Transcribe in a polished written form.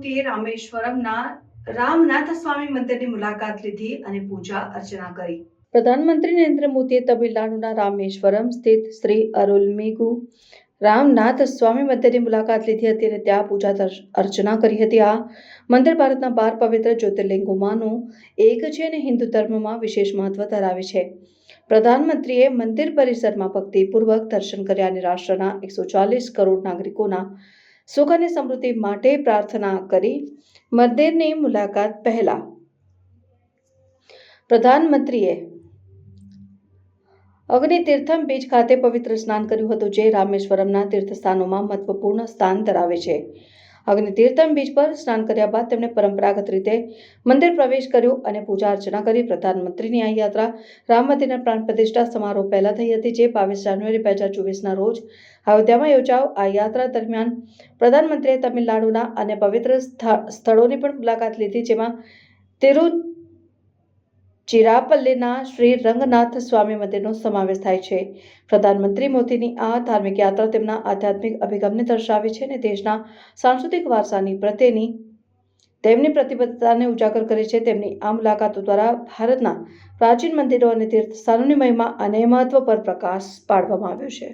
મોદીએ રામેશ્વરમના રામનાથ સ્વામી મંદિરની મુલાકાત લીધી અને પૂજા અર્ચના કરી. પ્રધાનમંત્રી નરેન્દ્ર મોદીએ તમિલનાડુના રામેશ્વરમ સ્થિત શ્રી અરુલમિગુ રામનાથ સ્વામી મંદિરની મુલાકાત લીધી હતી અને ત્યાં પૂજા અર્ચના કરી હતી. આ મંદિર ભારતના 12 પવિત્ર જ્યોતિર્લિંગોમાંનું એક છે અને હિન્દુ ધર્મમાં વિશેષ મહત્વ ધરાવે છે. પ્રધાનમંત્રીએ મંદિર પરિસરમાં ભક્તિપૂર્વક દર્શન કર્યા અને રાષ્ટ્રના 140 કરોડ નાગરિકોના સુખ અને સમૃદ્ધિ માટે પ્રાર્થના કરી. મંદિરની મુલાકાત પહેલા પ્રધાનમંત્રીએ અગ્નિતીર્થમ બીચ ખાતે પવિત્ર સ્નાન કર્યું હતું, જે રામેશ્વરમના તીર્થસ્થાનોમાં મહત્વપૂર્ણ સ્થાન ધરાવે છે. અગ્નિતીર્થમ બીચ પર સ્નાન કર્યા બાદ તેમણે પરંપરાગત રીતે મંદિર પ્રવેશ કર્યો અને પૂજા અર્ચના કરી. પ્રધાનમંત્રીની આ યાત્રા રામ મંદિરના પ્રાણ પ્રતિષ્ઠા સમારોહ પહેલા થઈ હતી, જે 22 જાન્યુઆરી 2024ના રોજ અયોધ્યામાં યોજાયો. આ યાત્રા દરમિયાન પ્રધાનમંત્રીએ તમિલનાડુના અન્ય પવિત્ર સ્થળોની પણ મુલાકાત લીધી, જેમાં તિરુચિરાપલ્લીના શ્રી રંગનાથ સ્વામી મંદિરનો સમાવેશ થાય છે. પ્રધાનમંત્રી મોદીની આ ધાર્મિક યાત્રા તેમના આધ્યાત્મિક અભિગમને દર્શાવે છે અને દેશના સાંસ્કૃતિક વારસાની પ્રત્યેની તેમની પ્રતિબદ્ધતાને ઉજાગર કરે છે. તેમની આ મુલાકાતો દ્વારા ભારતના પ્રાચીન મંદિરો અને તીર્થસ્થાનોની મહિમા અને મહત્વ પર પ્રકાશ પાડવામાં આવ્યો છે.